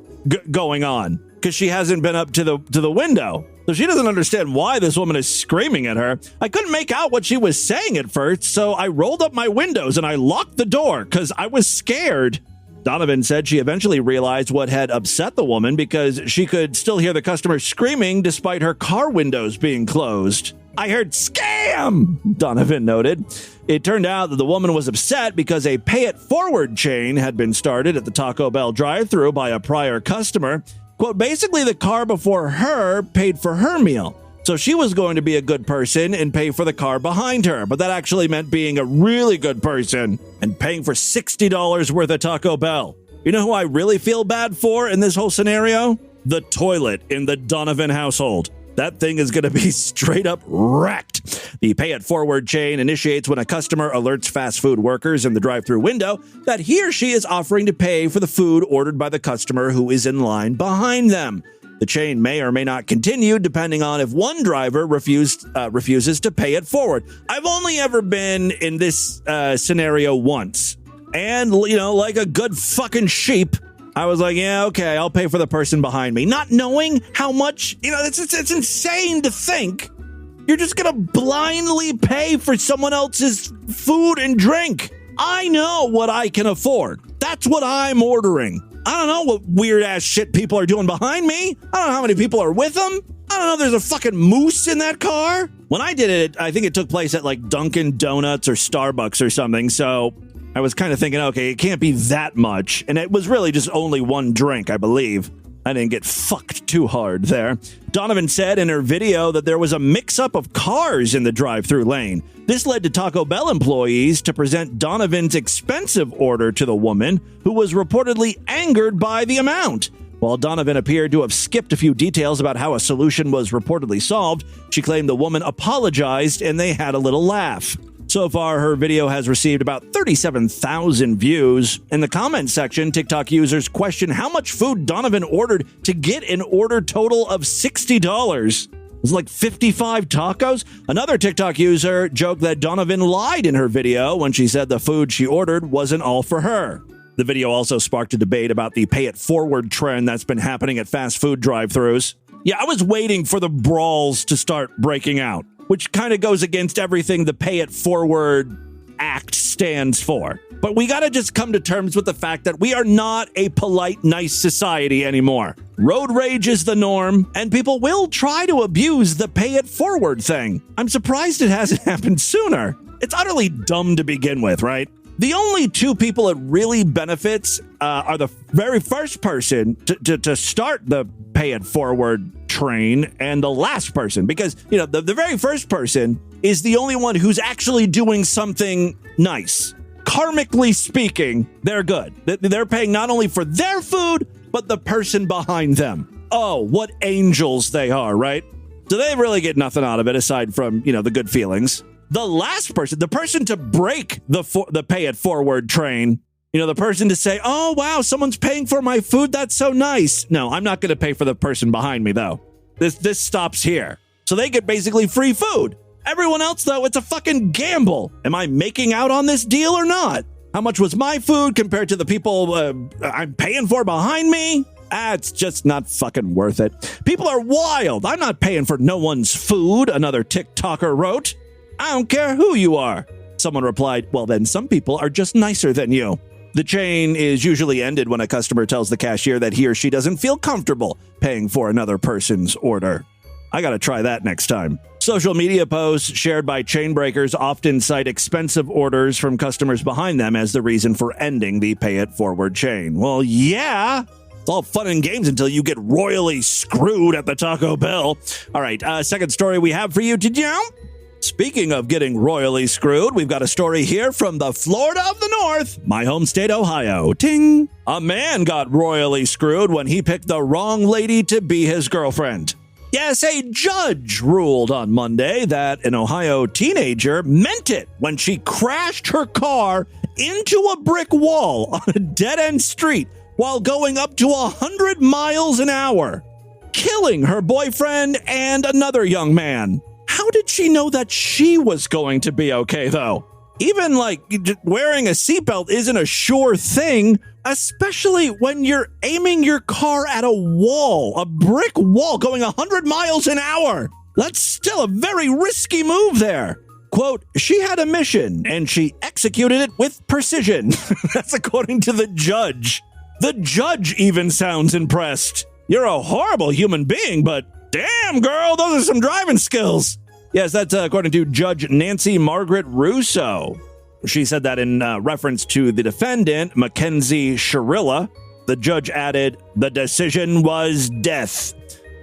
going on because she hasn't been up to the window. So she doesn't understand why this woman is screaming at her. I couldn't make out what she was saying at first, so I rolled up my windows and I locked the door because I was scared. Donovan said she eventually realized what had upset the woman because she could still hear the customer screaming despite her car windows being closed. I heard scam, Donovan noted. It turned out that the woman was upset because a pay-it-forward chain had been started at the Taco Bell drive-thru by a prior customer. Quote, basically the car before her paid for her meal. So she was going to be a good person and pay for the car behind her. But that actually meant being a really good person and paying for $60 worth of Taco Bell. You know who I really feel bad for in this whole scenario? The toilet in the Donovan household. That thing is going to be straight up wrecked. The pay-it-forward chain initiates when a customer alerts fast food workers in the drive-thru window that he or she is offering to pay for the food ordered by the customer who is in line behind them. The chain may or may not continue depending on if one driver refuses to pay it forward. I've only ever been in this scenario once. And, like a good fucking sheep, I was like, yeah, okay, I'll pay for the person behind me. Not knowing how much, it's insane to think you're just going to blindly pay for someone else's food and drink. I know what I can afford. That's what I'm ordering. I don't know what weird ass shit people are doing behind me. I don't know how many people are with them. I don't know if there's a fucking moose in that car. When I did it, I think it took place at like Dunkin' Donuts or Starbucks or something. So I was kind of thinking, okay, it can't be that much. And it was really just only one drink, I believe. I didn't get fucked too hard there. Donovan said in her video that there was a mix-up of cars in the drive-thru lane. This led to Taco Bell employees to present Donovan's expensive order to the woman, who was reportedly angered by the amount. While Donovan appeared to have skipped a few details about how a solution was reportedly solved, she claimed the woman apologized and they had a little laugh. So far, her video has received about 37,000 views. In the comments section, TikTok users question how much food Donovan ordered to get an order total of $60. It was like 55 tacos. Another TikTok user joked that Donovan lied in her video when she said the food she ordered wasn't all for her. The video also sparked a debate about the pay it forward trend that's been happening at fast food drive-thrus. Yeah, I was waiting for the brawls to start breaking out, which kind of goes against everything the Pay It Forward Act stands for. But we got to just come to terms with the fact that we are not a polite, nice society anymore. Road rage is the norm, and people will try to abuse the Pay It Forward thing. I'm surprised it hasn't happened sooner. It's utterly dumb to begin with, right? The only two people it really benefits are the very first person to start the Pay It Forward train and the last person, because the very first person is the only one who's actually doing something nice. Karmically speaking, they're good. They're paying not only for their food, but the person behind them. Oh, what angels they are, right? So they really get nothing out of it aside from, the good feelings. The last person, the person to break the Pay It Forward train, the person to say, oh, wow, someone's paying for my food. That's so nice. No, I'm not going to pay for the person behind me, though. This stops here. So they get basically free food. Everyone else, though, it's a fucking gamble. Am I making out on this deal or not? How much was my food compared to the people I'm paying for behind me? It's just not fucking worth it. People are wild. I'm not paying for no one's food, another TikToker wrote. I don't care who you are. Someone replied, well, then some people are just nicer than you. The chain is usually ended when a customer tells the cashier that he or she doesn't feel comfortable paying for another person's order. I gotta try that next time. Social media posts shared by chain breakers often cite expensive orders from customers behind them as the reason for ending the Pay It Forward chain. Well, yeah, it's all fun and games until you get royally screwed at the Taco Bell. All right, second story we have for you today. Speaking of getting royally screwed, we've got a story here from the Florida of the North, my home state, Ohio. Ting! A man got royally screwed when he picked the wrong lady to be his girlfriend. Yes, a judge ruled on Monday that an Ohio teenager meant it when she crashed her car into a brick wall on a dead-end street while going up to 100 miles an hour, killing her boyfriend and another young man. How did she know that she was going to be okay, though? Even, wearing a seatbelt isn't a sure thing, especially when you're aiming your car at a wall, a brick wall going 100 miles an hour. That's still a very risky move there. Quote, she had a mission, and she executed it with precision. That's according to the judge. The judge even sounds impressed. You're a horrible human being, but damn, girl, those are some driving skills. Yes, that's according to Judge Nancy Margaret Russo. She said that in reference to the defendant, Mackenzie Sharilla. The judge added, the decision was death.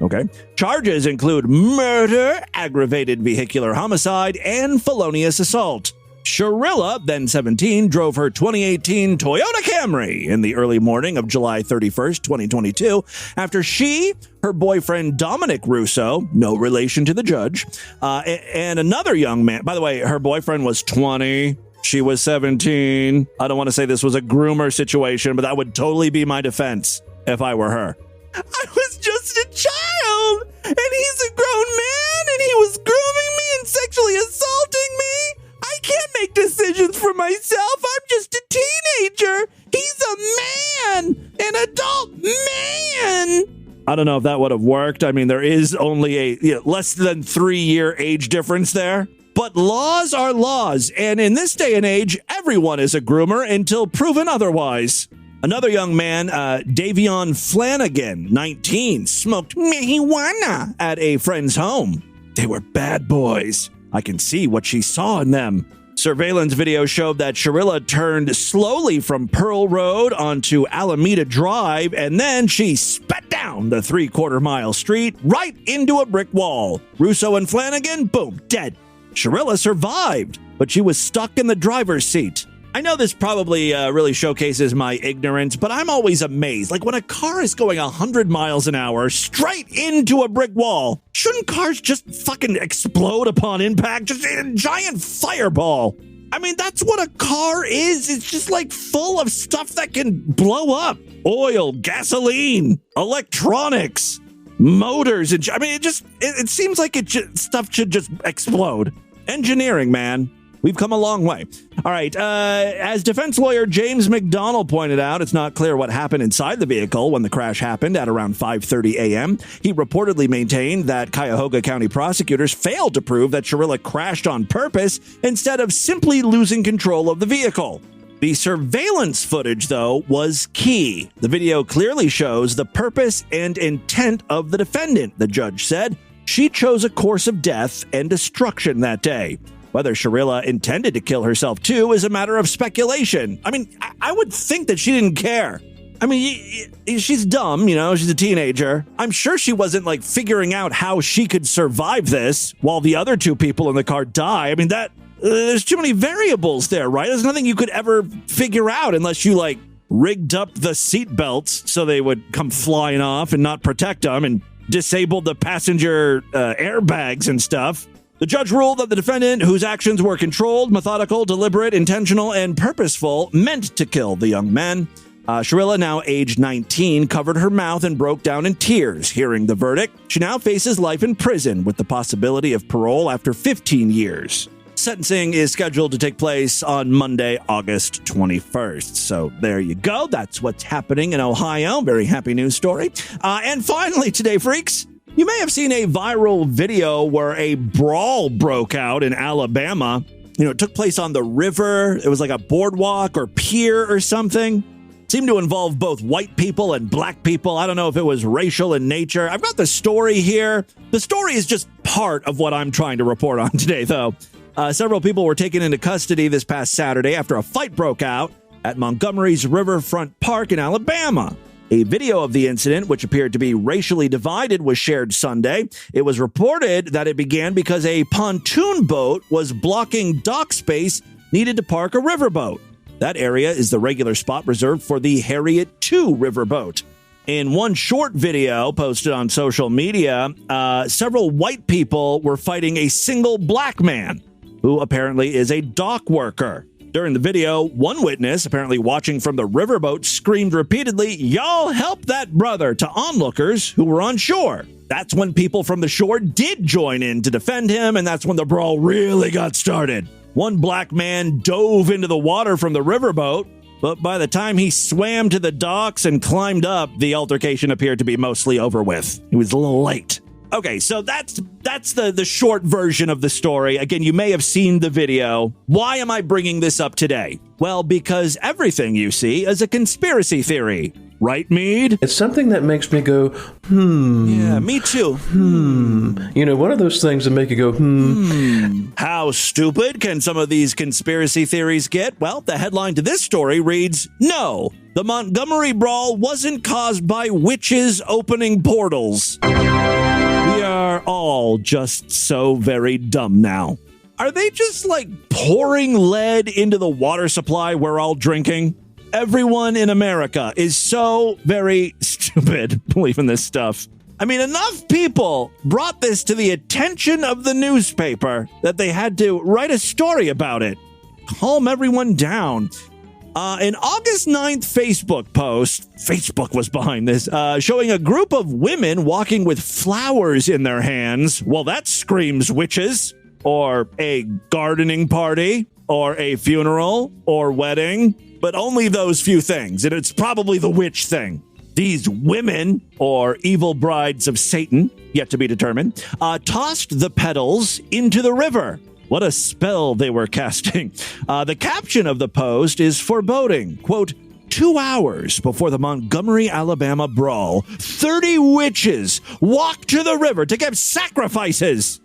Okay. Charges include murder, aggravated vehicular homicide, and felonious assault. Sharilla, then 17, drove her 2018 Toyota Camry in the early morning of July 31st, 2022, after she, her boyfriend Dominic Russo, no relation to the judge, and another young man, by the way, her boyfriend was 20, she was 17. I don't want to say this was a groomer situation, but that would totally be my defense if I were her. I was just a child, and he's a grown man, and he was grooming me and sexually assaulting me. I can't make decisions for myself. I'm just a teenager. He's a man, an adult man. I don't know if that would have worked. I mean, there is only a less than 3-year age difference there. But laws are laws, and in this day and age, everyone is a groomer until proven otherwise. Another young man, Davion Flanagan, 19, smoked marijuana at a friend's home. They were bad boys. I can see what she saw in them. Surveillance video showed that Sherilla turned slowly from Pearl Road onto Alameda Drive, and then she sped down the 3/4-mile street right into a brick wall. Russo and Flanagan, boom, dead. Sherilla survived, but she was stuck in the driver's seat. I know this probably really showcases my ignorance, but I'm always amazed. Like, when a car is going 100 miles an hour straight into a brick wall, shouldn't cars just fucking explode upon impact? Just a giant fireball. I mean, that's what a car is. It's just like full of stuff that can blow up. Oil, gasoline, electronics, motors. I mean, it seems like stuff should just explode. Engineering, man. We've come a long way. All right. As defense lawyer James McDonald pointed out, it's not clear what happened inside the vehicle when the crash happened at around 5:30 a.m. He reportedly maintained that Cuyahoga County prosecutors failed to prove that Sherilla crashed on purpose instead of simply losing control of the vehicle. The surveillance footage, though, was key. The video clearly shows the purpose and intent of the defendant, the judge said. She chose a course of death and destruction that day. Whether Sherilla intended to kill herself, too, is a matter of speculation. I mean, I would think that she didn't care. I mean, she's dumb, she's a teenager. I'm sure she wasn't, figuring out how she could survive this while the other 2 people in the car die. I mean, there's too many variables there, right? There's nothing you could ever figure out unless you, rigged up the seat belts so they would come flying off and not protect them and disabled the passenger airbags and stuff. The judge ruled that the defendant, whose actions were controlled, methodical, deliberate, intentional, and purposeful, meant to kill the young men. Sherilla, now aged 19, covered her mouth and broke down in tears hearing the verdict. She now faces life in prison with the possibility of parole after 15 years. Sentencing is scheduled to take place on Monday, August 21st. So there you go. That's what's happening in Ohio. Very happy news story. And finally today, freaks, you may have seen a viral video where a brawl broke out in Alabama. It took place on the river. It was like a boardwalk or pier or something. It seemed to involve both white people and black people. I don't know if it was racial in nature. I've got the story here. The story is just part of what I'm trying to report on today, though. Several people were taken into custody this past Saturday after a fight broke out at Montgomery's Riverfront Park in Alabama. A video of the incident, which appeared to be racially divided, was shared Sunday. It was reported that it began because a pontoon boat was blocking dock space needed to park a riverboat. That area is the regular spot reserved for the Harriet II riverboat. In one short video posted on social media, several white people were fighting a single black man, who apparently is a dock worker. During the video, one witness, apparently watching from the riverboat, screamed repeatedly, "Y'all help that brother," to onlookers who were on shore. That's when people from the shore did join in to defend him, and that's when the brawl really got started. One black man dove into the water from the riverboat, but by the time he swam to the docks and climbed up, the altercation appeared to be mostly over with. He was a little late. Okay, so that's the short version of the story. Again, you may have seen the video. Why am I bringing this up today? Well, because everything you see is a conspiracy theory. Right, Meade? It's something that makes me go, Yeah, me too. One of those things that make you go, How stupid can some of these conspiracy theories get? Well, the headline to this story reads, "No, the Montgomery brawl wasn't caused by witches opening portals." We are all just so very dumb now. Are they just pouring lead into the water supply we're all drinking? Everyone in America is so very stupid believing this stuff. I mean, enough people brought this to the attention of the newspaper that they had to write a story about it. Calm everyone down. An August 9th Facebook post, Facebook was behind this, showing a group of women walking with flowers in their hands. Well, that screams witches, or a gardening party, or a funeral, or wedding, but only those few things, and it's probably the witch thing. These women, or evil brides of Satan, yet to be determined, tossed the petals into the river. What a spell they were casting. The caption of the post is foreboding. Quote, 2 hours before the Montgomery, Alabama brawl, 30 witches walked to the river to give sacrifices,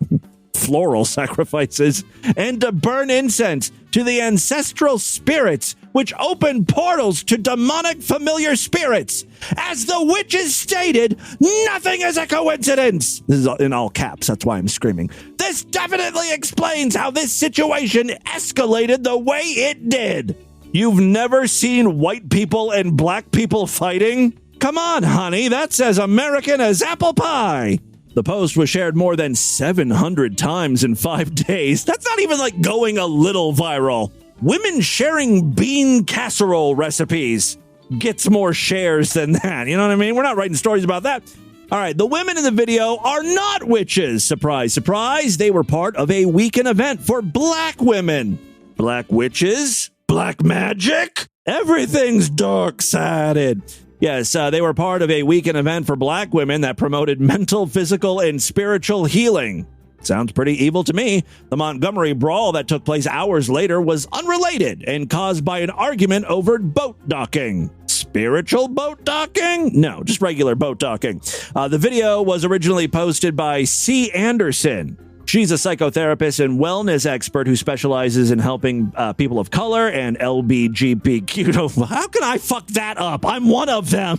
floral sacrifices, and to burn incense to the ancestral spirits, which opened portals to demonic familiar spirits. As the witches stated, nothing is a coincidence. This is in all caps, that's why I'm screaming. This definitely explains how this situation escalated the way it did. You've never seen white people and black people fighting? Come on, honey, that's as American as apple pie. The post was shared more than 700 times in 5 days. That's not even like going a little viral. Women sharing bean casserole recipes gets more shares than that. You know what I mean? We're not writing stories about that. All right, the women in the video are not witches. Surprise, surprise. They were part of a weekend event for black women. Black witches? Black magic? Everything's dark-sided. Yes, they were part of a weekend event for black women that promoted mental, physical, and spiritual healing. Sounds pretty evil to me. The Montgomery brawl that took place hours later was unrelated and caused by an argument over boat docking. Spiritual boat docking? No, just regular boat docking. The video was originally posted by C. Anderson. She's a psychotherapist and wellness expert who specializes in helping people of color and LGBTQ. How can I fuck that up? I'm one of them.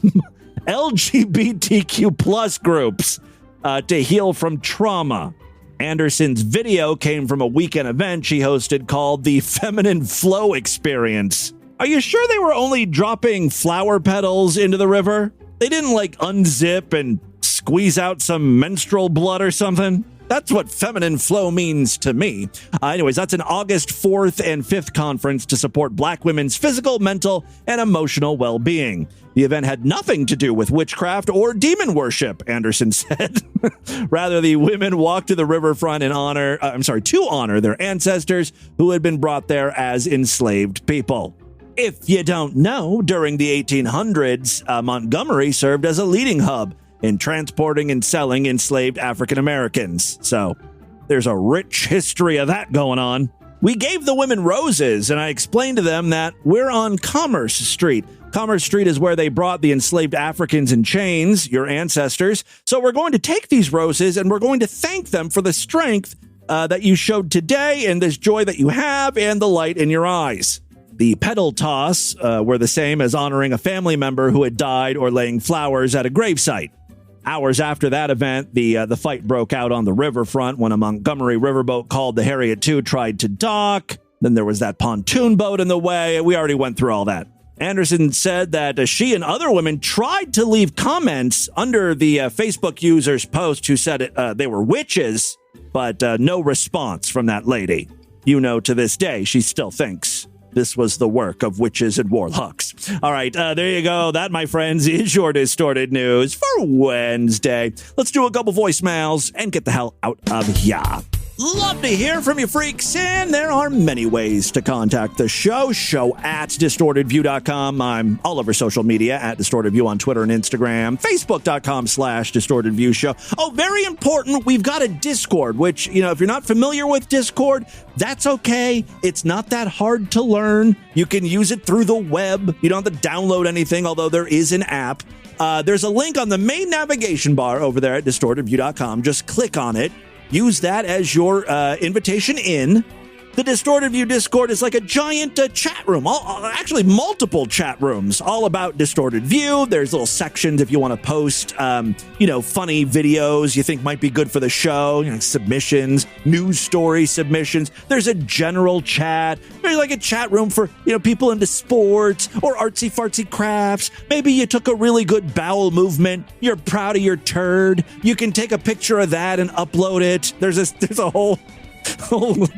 LGBTQ plus groups to heal from trauma. Anderson's video came from a weekend event she hosted called the Feminine Flow Experience. Are you sure they were only dropping flower petals into the river? They didn't like unzip and squeeze out some menstrual blood or something? That's what feminine flow means to me. Anyways, that's an August 4th and 5th conference to support black women's physical, mental, and emotional well-being. The event had nothing to do with witchcraft or demon worship, Anderson said. Rather, the women walked to the riverfront to honor their ancestors who had been brought there as enslaved people. If you don't know, during the 1800s, Montgomery served as a leading hub in transporting and selling enslaved African Americans. So there's a rich history of that going on. We gave the women roses, and I explained to them that we're on Commerce Street. Commerce Street is where they brought the enslaved Africans in chains, your ancestors. So we're going to take these roses, and we're going to thank them for the strength that you showed today, and this joy that you have, and the light in your eyes. The petal toss were the same as honoring a family member who had died or laying flowers at a gravesite. Hours after that event, the fight broke out on the riverfront when a Montgomery riverboat called the Harriet II tried to dock. Then there was that pontoon boat in the way. We already went through all that. Anderson said that she and other women tried to leave comments under the Facebook user's post who said they were witches, but no response from that lady. You know, to this day, she still thinks this was the work of witches and warlocks. All right, there you go. That, my friends, is your distorted news for Wednesday. Let's do a couple voicemails and get the hell out of here. Love to hear from you, freaks, and there are many ways to contact the show. Show at distortedview.com. I'm all over social media at distortedview on Twitter and Instagram. Facebook.com/distortedviewshow. Oh, very important. We've got a Discord, which, you know, if you're not familiar with Discord, that's okay. It's not that hard to learn. You can use it through the web. You don't have to download anything, although there is an app. There's a link on the main navigation bar over there at distortedview.com. Just click on it. Use that as your invitation in. The Distorted View Discord is like a giant chat room, actually multiple chat rooms, all about Distorted View. There's little sections if you want to post, funny videos you think might be good for the show, submissions, news story submissions. There's a general chat. There's like a chat room for, people into sports or artsy-fartsy crafts. Maybe you took a really good bowel movement. You're proud of your turd. You can take a picture of that and upload it. There's a whole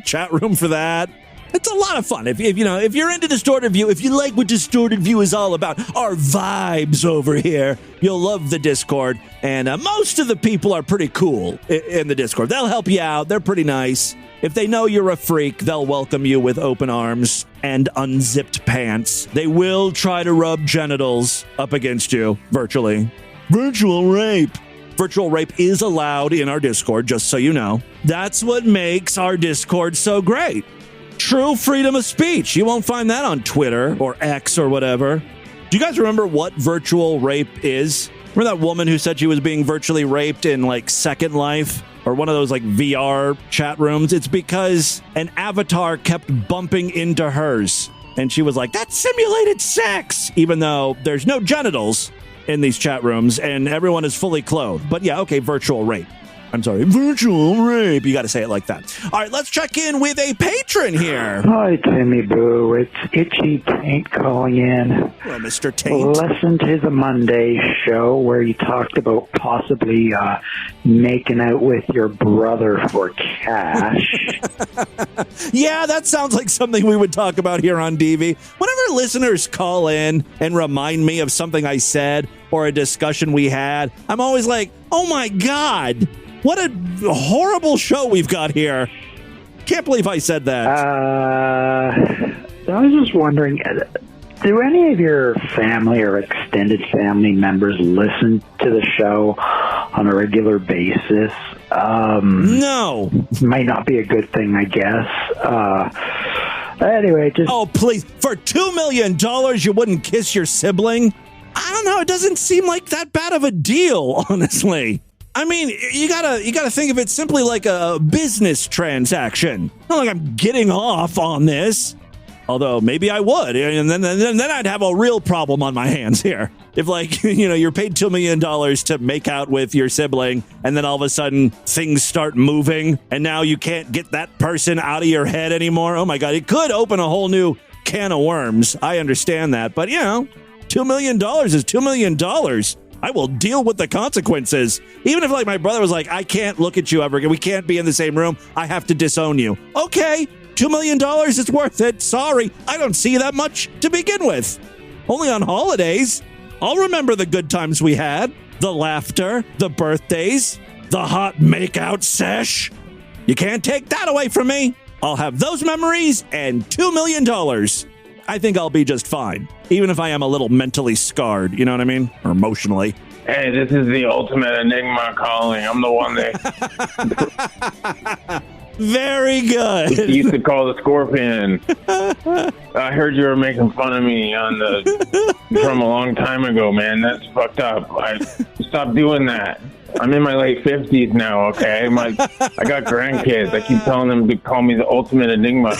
chat room for that. It's a lot of fun. If you're into Distorted View, if you like what Distorted View is all about, our vibes over here, you'll love the Discord. And most of the people are pretty cool in the Discord. They'll help you out. They're pretty nice. If they know you're a freak, they'll welcome you with open arms and unzipped pants. They will try to rub genitals up against you virtually. Virtual rape. Virtual rape is allowed in our Discord, just so you know. That's what makes our Discord so great. True freedom of speech. You won't find that on Twitter or X or whatever. Do you guys remember what virtual rape is? Remember that woman who said she was being virtually raped in like Second Life or one of those like VR chat rooms? It's because an avatar kept bumping into hers. And she was like, that's simulated sex, even though there's no genitals in these chat rooms and everyone is fully clothed. But yeah, okay, virtual rape. I'm sorry, virtual rape. You got to say it like that. All right, let's check in with a patron here. Hi, Timmy Boo. It's Itchy Taint calling in. Hello, Mr. Taint. Listen to the Monday show where you talked about possibly making out with your brother for cash. Yeah, that sounds like something we would talk about here on DV. Whenever listeners call in and remind me of something I said or a discussion we had, I'm always like, oh my God. What a horrible show we've got here. Can't believe I said that. I was just wondering, do any of your family or extended family members listen to the show on a regular basis? No. Might not be a good thing, I guess. Anyway, just... Oh, please. For $2 million, you wouldn't kiss your sibling? I don't know. It doesn't seem like that bad of a deal, honestly. I mean, you gotta think of it simply like a business transaction. Not like I'm getting off on this. Although maybe I would, and then I'd have a real problem on my hands here. If like, you're paid $2 million to make out with your sibling, and then all of a sudden things start moving, and now you can't get that person out of your head anymore. Oh my God, it could open a whole new can of worms. I understand that, but $2 million is $2 million. I will deal with the consequences. Even if like my brother was like, I can't look at you ever again. We can't be in the same room. I have to disown you. Okay, $2 million is worth it. Sorry, I don't see that much to begin with. Only on holidays. I'll remember the good times we had. The laughter, the birthdays, the hot makeout sesh. You can't take that away from me. I'll have those memories and $2 million. I think I'll be just fine, even if I am a little mentally scarred, you know what I mean? Or emotionally. Hey, this is the ultimate enigma calling. I'm the one that... Very good. You used to call the Scorpion. I heard you were making fun of me from a long time ago, man. That's fucked up. Stop doing that. I'm in my late 50s now, okay? I got grandkids. I keep telling them to call me the ultimate enigma.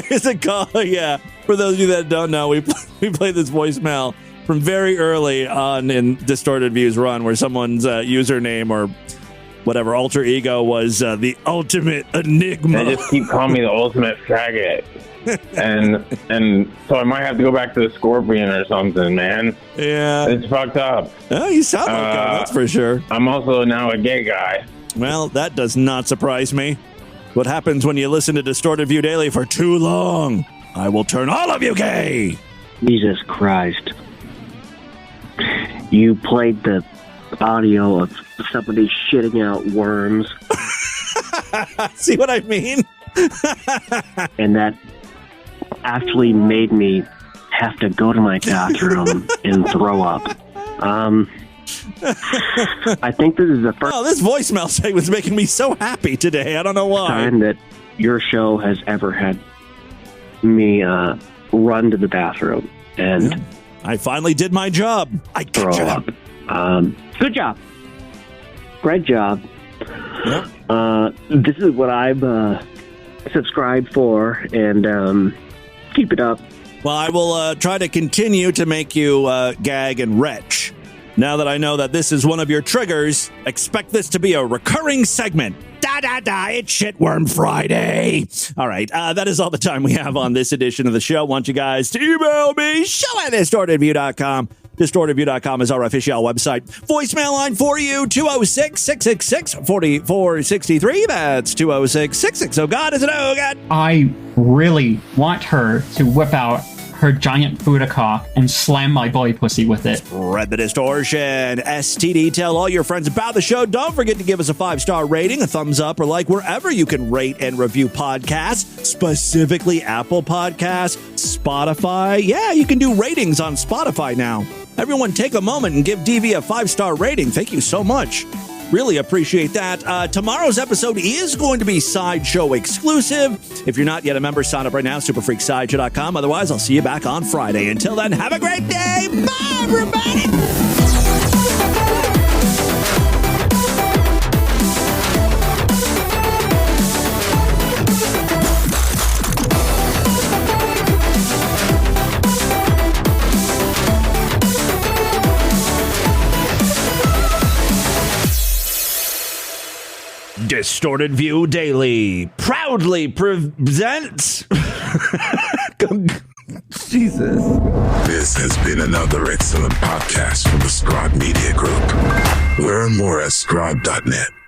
There's a call, yeah. For those of you that don't know, we played this voicemail from very early on in Distorted View's run where someone's username or whatever alter ego was the ultimate enigma. They just keep calling me the ultimate faggot. and so I might have to go back to the Scorpion or something, man. Yeah. It's fucked up. Oh, you sound like that, that's for sure. I'm also now a gay guy. Well, that does not surprise me. What happens when you listen to Distorted View Daily for too long? I will turn all of you gay! Jesus Christ. You played the audio of somebody shitting out worms. See what I mean? And that actually made me have to go to my bathroom and throw up. I think this is the first... Oh, this voicemail segment's making me so happy today. I don't know why. ...time that your show has ever had me run to the bathroom and... Yeah. I finally did my job. I throw up. Good job. Great job. Yeah. This is what I've subscribed for, and keep it up. Well, I will try to continue to make you gag and retch. Now that I know that this is one of your triggers, expect this to be a recurring segment. It's Shitworm Friday. All right, that is all the time we have on this edition of the show. I want you guys to email me, show@distortedview.com. DistortedView.com is our official website. Voicemail line for you, 206-666-4463. That's 206-660. Oh, God, is it? Oh, God. I really want her to whip out her giant Buddha cock and slam my boy pussy with it. Spread the distortion. STD, tell all your friends about the show. Don't forget to give us a 5-star rating, a thumbs up, or like wherever you can rate and review podcasts, specifically Apple Podcasts, Spotify. Yeah, you can do ratings on Spotify now. Everyone take a moment and give DV a 5-star rating. Thank you so much. Really appreciate that. Tomorrow's episode is going to be Sideshow exclusive. If you're not yet a member, sign up right now, superfreaksideshow.com. Otherwise, I'll see you back on Friday. Until then, have a great day. Bye, everybody. Distorted View Daily proudly presents. Jesus. This has been another excellent podcast from the Scribe Media Group. Learn more at scribe.net.